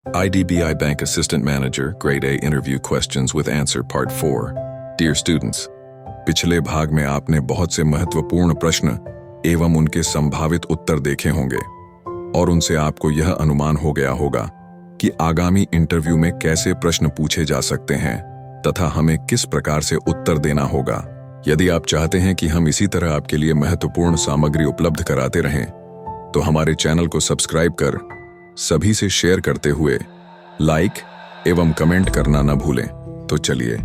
IDBI Bank Assistant Manager, Grade A Interview Questions with Answer Part 4. Dear students, पिछले भाग में आपने बहुत से महत्वपूर्ण प्रश्न एवं उनके संभावित उत्तर देखे होंगे और उनसे आपको यह अनुमान हो गया होगा कि आगामी इंटरव्यू में कैसे प्रश्न पूछे जा सकते हैं तथा हमें किस प्रकार से उत्तर देना होगा। यदि आप चाहते हैं कि हम इसी तरह आपके लिए महत्वपूर्ण सामग्री उपलब्ध कराते रहें, तो हमारे चैनल को सब्सक्राइब कर सभी से शेयर करते हुए लाइक एवं कमेंट करना न भूलें। तो चलिए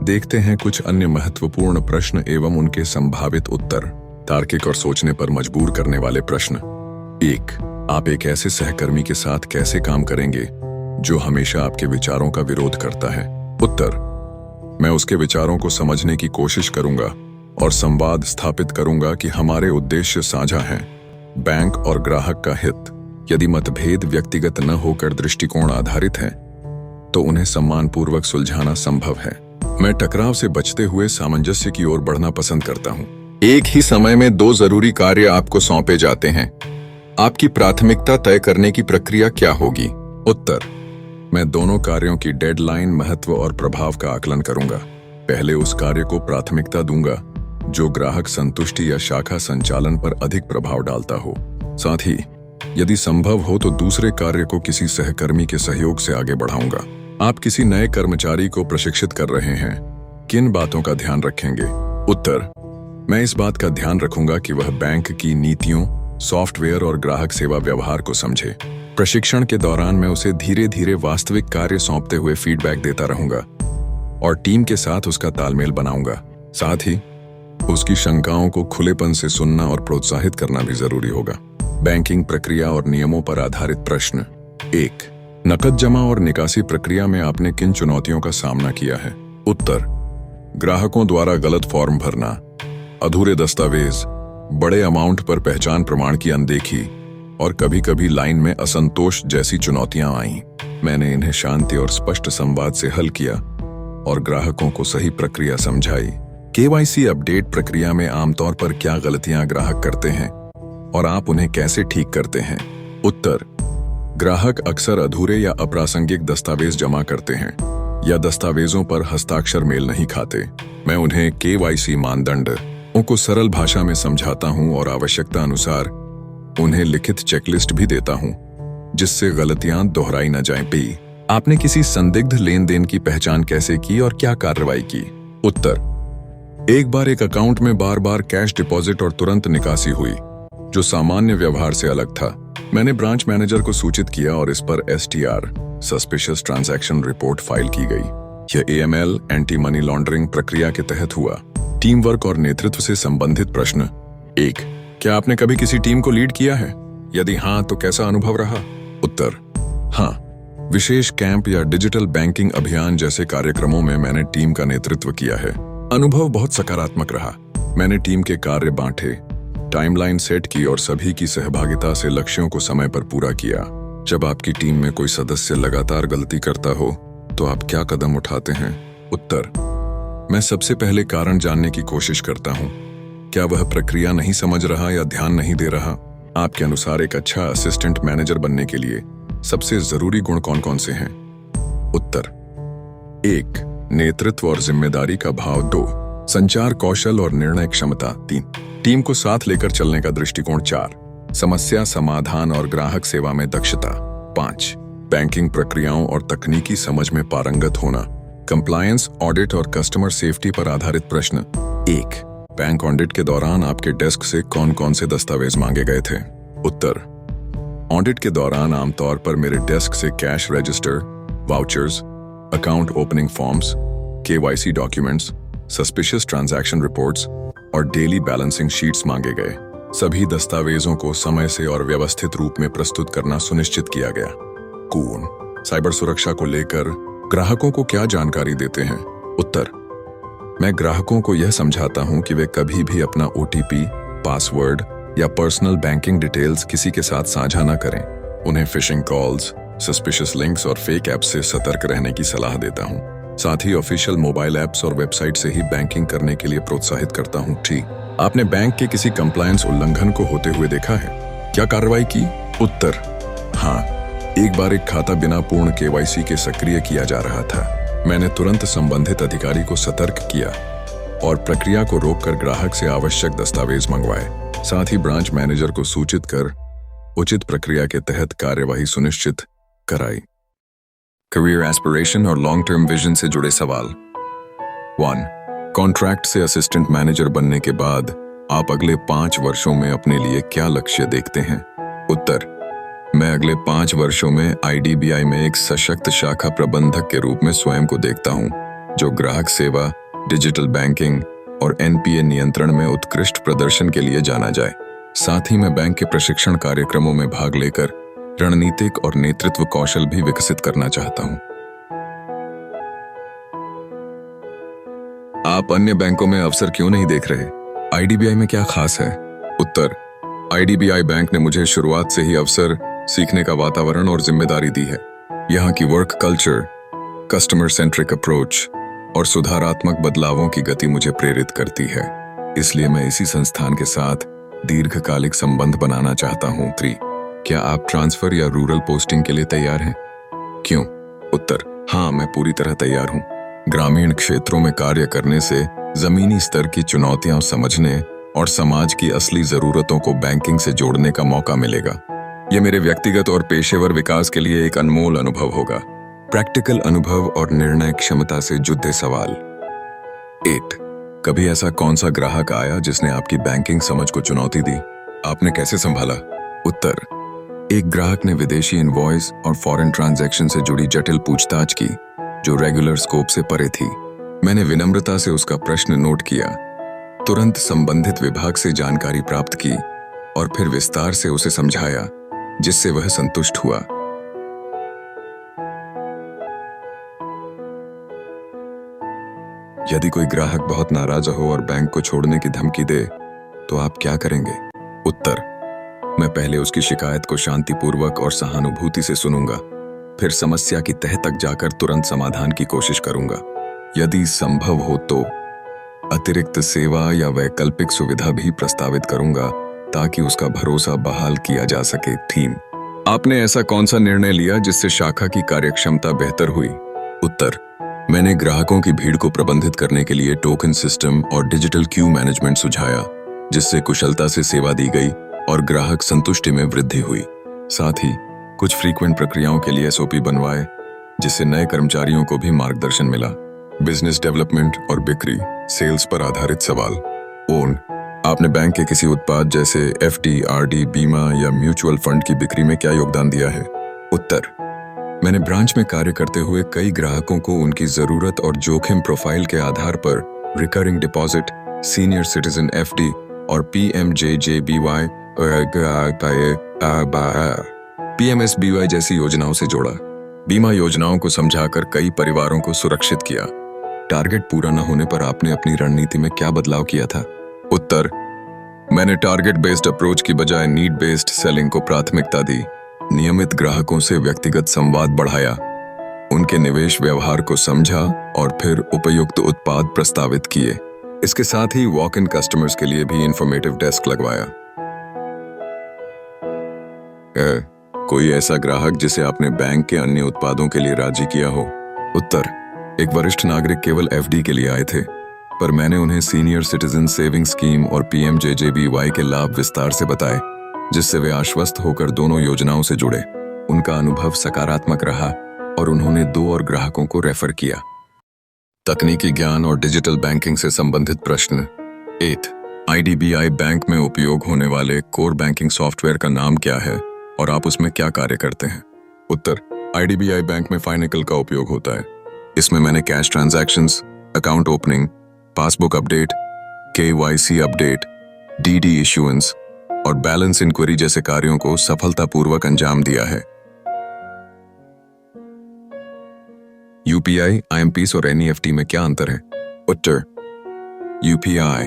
देखते हैं कुछ अन्य महत्वपूर्ण प्रश्न एवं उनके संभावित उत्तर। तार्किक और सोचने पर मजबूर करने वाले प्रश्न। 1. आप एक ऐसे सहकर्मी के साथ कैसे काम करेंगे जो हमेशा आपके विचारों का विरोध करता है? उत्तर: मैं उसके विचारों को समझने की कोशिश करूंगा और संवाद स्थापित करूंगा कि हमारे उद्देश्य साझा हैं, बैंक और ग्राहक का हित। यदि मतभेद व्यक्तिगत न होकर दृष्टिकोण आधारित हैं, तो उन्हें सम्मानपूर्वक सुलझाना संभव है। मैं टकराव से बचते हुए सामंजस्य की ओर बढ़ना पसंद करता हूं। एक ही समय में 2 जरूरी कार्य आपको सौंपे जाते हैं। आपकी प्राथमिकता तय करने की प्रक्रिया क्या होगी? उत्तर: मैं दोनों कार्यों की डेडलाइन, महत्व और प्रभाव का आकलन करूंगा। पहले उस कार्य को प्राथमिकता दूंगा जो ग्राहक संतुष्टि या शाखा संचालन पर अधिक प्रभाव डालता हो। साथ ही यदि संभव हो तो दूसरे कार्य को किसी सहकर्मी के सहयोग से आगे बढ़ाऊंगा। आप किसी नए कर्मचारी को प्रशिक्षित कर रहे हैं, किन बातों का ध्यान रखेंगे? उत्तर: मैं इस बात का ध्यान रखूंगा कि वह बैंक की नीतियों, सॉफ्टवेयर और ग्राहक सेवा व्यवहार को समझे। प्रशिक्षण के दौरान मैं उसे धीरे धीरे वास्तविक कार्य सौंपते हुए फीडबैक देता रहूंगा और टीम के साथ उसका तालमेल बनाऊंगा। साथ ही उसकी शंकाओं को खुलेपन से सुनना और प्रोत्साहित करना भी जरूरी होगा। बैंकिंग प्रक्रिया और नियमों पर आधारित प्रश्न। 1. नकद जमा और निकासी प्रक्रिया में आपने किन चुनौतियों का सामना किया है? उत्तर: ग्राहकों द्वारा गलत फॉर्म भरना, अधूरे दस्तावेज, बड़े अमाउंट पर पहचान प्रमाण की अनदेखी और कभी-कभी लाइन में असंतोष जैसी चुनौतियां आईं। मैंने इन्हें शांति और स्पष्ट संवाद से हल किया और ग्राहकों को सही प्रक्रिया समझाई। KYC अपडेट प्रक्रिया में आमतौर पर क्या गलतियां ग्राहक करते हैं और आप उन्हें कैसे ठीक करते हैं? उत्तर: ग्राहक अक्सर अधूरे या अप्रासंगिक दस्तावेज जमा करते हैं या दस्तावेजों पर हस्ताक्षर मेल नहीं खाते। मैं उन्हें KYC मानदंडों को सरल भाषा में समझाता हूं और आवश्यकता अनुसार उन्हें लिखित चेकलिस्ट भी देता हूं, जिससे गलतियां दोहराई न जाएं। पी. आपने किसी संदिग्ध लेन देन की पहचान कैसे की और क्या कार्रवाई की? उत्तर: एक बार एक अकाउंट में बार-बार कैश डिपॉजिट और तुरंत निकासी हुई, जो सामान्य व्यवहार से अलग था। मैंने ब्रांच मैनेजर को सूचित किया और इस पर STR suspicious transaction report file की गई। यह AML एंटी मनी लॉन्ड्रिंग प्रक्रिया के तहत हुआ। टीम वर्क और नेतृत्व से संबंधित प्रश्न। 1. क्या आपने कभी किसी टीम को लीड किया है? यदि हाँ, तो कैसा अनुभव रहा? उत्तर: हाँ, विशेष कैंप या डिजिटल बैंकिंग अभियान जैसे कार्यक्रमों में मैंने टीम का नेतृत्व किया है। अनुभव बहुत सकारात्मक रहा। मैंने टीम के कार्य बांटे, टाइमलाइन सेट की और सभी की सहभागिता से लक्ष्यों को समय पर पूरा किया। जब आपकी टीम में कोई सदस्य लगातार गलती करता हो, तो आप क्या कदम उठाते हैं? उत्तर: मैं सबसे पहले कारण जानने की कोशिश करता हूं। क्या वह प्रक्रिया नहीं समझ रहा या ध्यान नहीं दे रहा? आपके अनुसार एक अच्छा असिस्टेंट मैनेजर बनने के लिए सबसे जरूरी गुण कौन कौन से हैं? उत्तर: 1. नेतृत्व और जिम्मेदारी का भाव। 2. संचार कौशल और निर्णय क्षमता। 3. टीम को साथ लेकर चलने का दृष्टिकोण। 4. समस्या समाधान और ग्राहक सेवा में दक्षता। 5. बैंकिंग प्रक्रियाओं और तकनीकी समझ में पारंगत होना। कंप्लायंस, ऑडिट और कस्टमर सेफ्टी पर आधारित प्रश्न। 1. बैंक ऑडिट के दौरान आपके डेस्क से कौन कौन से दस्तावेज मांगे गए थे? उत्तर: ऑडिट के दौरान आमतौर पर मेरे डेस्क से cash register, vouchers, account opening forms, KYC documents, suspicious transaction reports और डेली बैलेंसिंग शीट्स मांगे गए। सभी दस्तावेजों को समय से और व्यवस्थित रूप में प्रस्तुत करना सुनिश्चित किया गया। कौन साइबर सुरक्षा को लेकर ग्राहकों को क्या जानकारी देते हैं? उत्तर: मैं ग्राहकों को यह समझाता हूं कि वे कभी भी अपना OTP, पासवर्ड या पर्सनल बैंकिंग डिटेल्स किसी के साथ साझा न करें। उन्हें फिशिंग कॉल्स, सस्पिशियस लिंक्स और फेक ऐप्स से सतर्क रहने की सलाह देता हूं। साथ ही ऑफिशियल मोबाइल ऐप्स और वेबसाइट से ही बैंकिंग करने के लिए प्रोत्साहित करता हूं। ठीक, आपने बैंक के किसी कंप्लायंस उल्लंघन को होते हुए देखा है? क्या कार्रवाई की? उत्तर: हाँ, एक बार एक खाता बिना पूर्ण केवाईसी के सक्रिय किया जा रहा था। मैंने तुरंत संबंधित अधिकारी को सतर्क किया और प्रक्रिया को रोककर ग्राहक से आवश्यक दस्तावेज मंगवाए। साथ ही ब्रांच मैनेजर को सूचित कर उचित प्रक्रिया के तहत कार्यवाही सुनिश्चित कराई। करियर एस्पिरेशन और लॉन्ग टर्म विजन से जुड़े सवाल। 1. कॉन्ट्रैक्ट से असिस्टेंट मैनेजर बनने के बाद आप अगले 5 वर्षों में अपने लिए क्या लक्ष्य देखते हैं? उत्तर: मैं अगले 5 वर्षों में IDBI में एक सशक्त शाखा प्रबंधक के रूप में स्वयं को देखता हूं, जो ग्राहक सेवा, डिजिटल बैंकिंग और NPA नियंत्रण में उत्कृष्ट प्रदर्शन के लिए जाना जाए। साथ ही मैं बैंक के प्रशिक्षण कार्यक्रमों में भाग लेकर रणनीतिक और नेतृत्व कौशल भी विकसित करना चाहता हूं। आप अन्य बैंकों में अवसर क्यों नहीं देख रहे? IDBI में क्या खास है? उत्तर: IDBI बैंक ने मुझे शुरुआत से ही अवसर, सीखने का वातावरण और जिम्मेदारी दी है। यहाँ की work culture, customer centric approach और सुधारात्मक बदलावों की गति मुझे प्रेरित करती है। इसलिए मैं इसी संस्थान के साथ दीर्घकालिक संबंध बनाना चाहता हूँ। 3. क्या आप ट्रांसफर या रूरल पोस्टिंग के लिए तैयार हैं? क्यों? उत्तर: हाँ, मैं पूरी तरह तैयार हूँ। ग्रामीण क्षेत्रों में कार्य करने से जमीनी स्तर की चुनौतियां समझने और समाज की असली जरूरतों को बैंकिंग से जोड़ने का मौका मिलेगा। यह मेरे व्यक्तिगत और पेशेवर विकास के लिए एक अनमोल अनुभव होगा। प्रैक्टिकल अनुभव और निर्णय क्षमता से जुड़े सवाल। 8. कभी ऐसा कौन सा ग्राहक आया जिसने आपकी बैंकिंग समझ को चुनौती दी? आपने कैसे संभाला? उत्तर: एक ग्राहक ने विदेशी इनवॉइस और फॉरेन ट्रांजैक्शन से जुड़ी जटिल पूछताछ की, जो रेगुलर स्कोप से परे थी। मैंने विनम्रता से उसका प्रश्न नोट किया, तुरंत संबंधित विभाग से जानकारी प्राप्त की और फिर विस्तार से उसे समझाया, जिससे वह संतुष्ट हुआ। यदि कोई ग्राहक बहुत नाराज हो और बैंक को छोड़ने की धमकी दे, तो आप क्या करेंगे? उत्तर: मैं पहले उसकी शिकायत को शांतिपूर्वक और सहानुभूति से सुनूंगा, फिर समस्या की तह तक जाकर तुरंत समाधान की कोशिश करूंगा। यदि संभव हो तो अतिरिक्त सेवा या वैकल्पिक सुविधा भी प्रस्तावित करूंगा, ताकि उसका भरोसा बहाल किया जा सके। थीम: आपने ऐसा कौन सा निर्णय लिया जिससे शाखा की कार्यक्षमता बेहतर हुई? उत्तर: मैंने ग्राहकों की भीड़ को प्रबंधित करने के लिए टोकन सिस्टम और डिजिटल क्यू मैनेजमेंट सुझाया, जिससे कुशलता से सेवा दी गई और ग्राहक संतुष्टि में वृद्धि हुई। साथ ही कुछ फ्रीक्वेंट प्रक्रियाओं के लिए SOP बनवाए, जिससे नए कर्मचारियों को भी मार्गदर्शन मिला। बिजनेस डेवलपमेंट और बिक्री सेल्स पर आधारित सवाल। ओन: आपने बैंक के किसी उत्पाद जैसे FD, RD, बीमा या म्यूचुअल फंड की बिक्री में क्या योगदान दिया है? उत्तर: मैंने ब्रांच में कार्य करते हुए कई ग्राहकों को उनकी जरूरत और जोखिम प्रोफाइल के आधार पर recurring deposit, senior citizen FD और PMJJBY PMSBY जैसी योजनाओं से जोड़ा। बीमा योजनाओं को समझाकर कई परिवारों को सुरक्षित किया। टारगेट पूरा न होने पर आपने अपनी रणनीति में क्या बदलाव किया था? उत्तर: मैंने टारगेट बेस्ड अप्रोच की बजाय नीड बेस्ड सेलिंग को प्राथमिकता दी। नियमित ग्राहकों से व्यक्तिगत संवाद बढ़ाया, उनके निवेश व्यवहार को समझा और फिर उपयुक्त उत्पाद प्रस्तावित किए। इसके साथ ही वॉक इन कस्टमर्स के लिए भी इंफॉर्मेटिव डेस्क लगवाया। कोई ऐसा ग्राहक जिसे आपने बैंक के अन्य उत्पादों के लिए राजी किया हो? उत्तर: एक वरिष्ठ नागरिक केवल FD के लिए आए थे, पर मैंने उन्हें सीनियर सिटीजन सेविंग स्कीम और PMJJBY के लाभ विस्तार से बताए, जिससे वे आश्वस्त होकर दोनों योजनाओं से जुड़े। उनका अनुभव सकारात्मक रहा और उन्होंने 2 और ग्राहकों को रेफर किया। तकनीकी ज्ञान और डिजिटल बैंकिंग से संबंधित प्रश्न। 8. IDBI बैंक में उपयोग होने वाले कोर बैंकिंग सॉफ्टवेयर का नाम क्या है और आप उसमें क्या कार्य करते हैं? उत्तर: IDBI बैंक में फाइनिकल का उपयोग होता है। इसमें मैंने cash transactions, account opening, passbook update, KYC update, DD issuance और बैलेंस इंक्वायरी जैसे कार्यों को सफलतापूर्वक अंजाम दिया है। UPI, IMPs और NEFT में क्या अंतर है? उत्तर: UPI,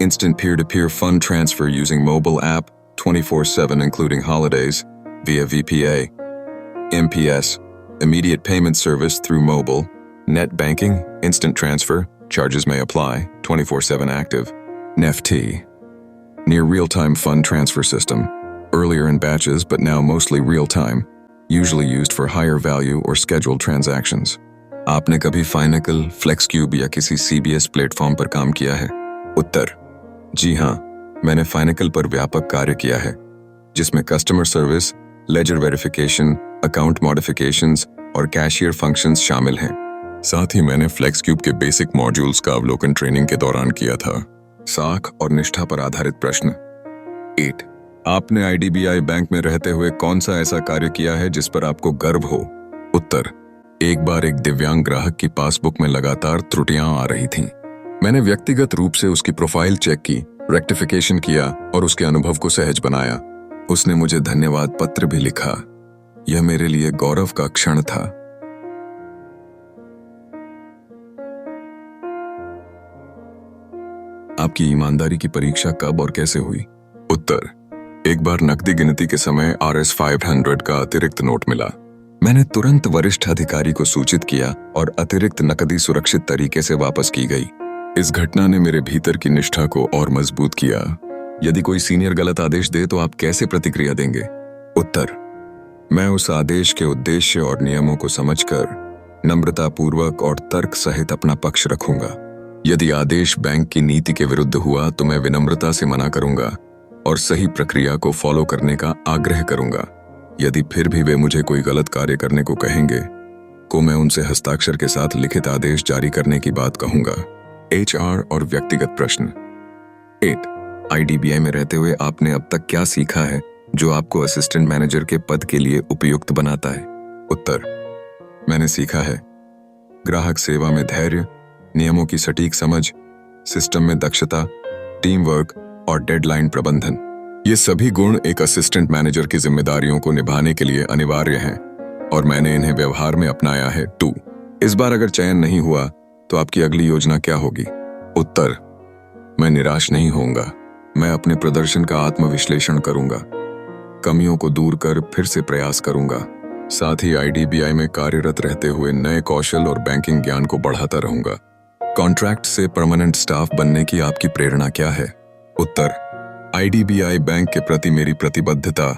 Instant Peer-to-Peer Fund Transfer using mobile app 24/7 including holidays via VPA. MPS, Immediate Payment Service through mobile. Net Banking, Instant Transfer, charges may apply, 24/7 active. NEFT, Near Real-Time Fund Transfer System, earlier in batches but now mostly real-time. usually used for higher value or scheduled transactions. आपने कभी फाइनेकल, फ्लेक्सक्यूब या किसी CBS platform पर काम किया है? उत्तर: जी हाँ, मैंने फाइनेकल पर व्यापक कार्य किया है, जिसमें customer service, ledger verification, account modifications और कैशियर फंक्शंस शामिल हैं। साथ ही मैंने फ्लेक्सक्यूब के बेसिक मॉड्यूल्स का अवलोकन ट्रेनिंग के दौरान किया था। साख और निष्ठा पर आधारित प्रश्न। 8. आपने IDBI बैंक में रहते हुए कौन सा ऐसा कार्य किया है जिस पर आपको गर्व हो? उत्तर: एक बार एक दिव्यांग ग्राहक की पासबुक में लगातार त्रुटियां आ रही थीं। मैंने व्यक्तिगत रूप से उसकी प्रोफाइल चेक की, रेक्टिफिकेशन किया और उसके अनुभव को सहज बनाया। उसने मुझे धन्यवाद पत्र भी लिखा। यह मेरे लिए गौरव का क्षण था। आपकी ईमानदारी की परीक्षा कब और कैसे हुई? उत्तर: एक बार नकदी गिनती के समय RS 500 का अतिरिक्त नोट मिला। मैंने तुरंत वरिष्ठ अधिकारी को सूचित किया और अतिरिक्त नकदी सुरक्षित तरीके से वापस की गई। इस घटना ने मेरे भीतर की निष्ठा को और मजबूत किया। यदि कोई सीनियर गलत आदेश दे तो आप कैसे प्रतिक्रिया देंगे? उत्तर: मैं उस आदेश के उद्देश्य और नियमों को समझकर नम्रतापूर्वक और तर्क सहित अपना पक्ष रखूंगा। यदि आदेश बैंक की नीति के विरुद्ध हुआ तो मैं विनम्रता से मना करूंगा और सही प्रक्रिया को फॉलो करने का आग्रह करूंगा। यदि फिर भी वे मुझे कोई गलत कार्य करने को कहेंगे तो मैं उनसे हस्ताक्षर के साथ लिखित आदेश जारी करने की बात कहूंगा। HR और व्यक्तिगत प्रश्न। 8. IDBI में रहते हुए आपने अब तक क्या सीखा है जो आपको असिस्टेंट मैनेजर के पद के लिए उपयुक्त बनाता है? उत्तर: मैंने सीखा है ग्राहक सेवा में धैर्य, नियमों की सटीक समझ, सिस्टम में दक्षता, टीम वर्क और डेडलाइन प्रबंधन। ये सभी गुण एक असिस्टेंट मैनेजर की जिम्मेदारियों को निभाने के लिए अनिवार्य हैं और मैंने इन्हें व्यवहार में अपनाया है। 2. इस बार अगर चयन नहीं हुआ तो आपकी अगली योजना क्या होगी? उत्तर: मैं निराश नहीं होऊंगा। मैं अपने प्रदर्शन का आत्मविश्लेषण करूंगा, कमियों को दूर कर फिर से प्रयास करूंगा। साथ ही IDBI में कार्यरत रहते हुए नए कौशल और बैंकिंग ज्ञान को बढ़ाता रहूंगा। कॉन्ट्रैक्ट से परमानेंट स्टाफ बनने की आपकी प्रेरणा क्या है? उत्तर: IDBI बैंक के प्रति मेरी प्रतिबद्धता,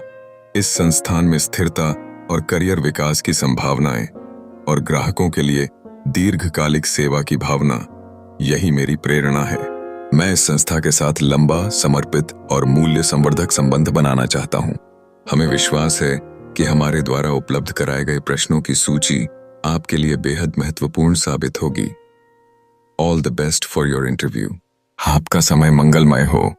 इस संस्थान में स्थिरता और करियर विकास की संभावनाएं और ग्राहकों के लिए दीर्घकालिक सेवा की भावना, यही मेरी प्रेरणा है। मैं इस संस्था के साथ लंबा, समर्पित और मूल्य संवर्धक संबंध बनाना चाहता हूं। हमें विश्वास है कि हमारे द्वारा उपलब्ध कराए गए प्रश्नों की सूची आपके लिए बेहद महत्वपूर्ण साबित होगी। All the best for your interview. आपका समय मंगलमय हो।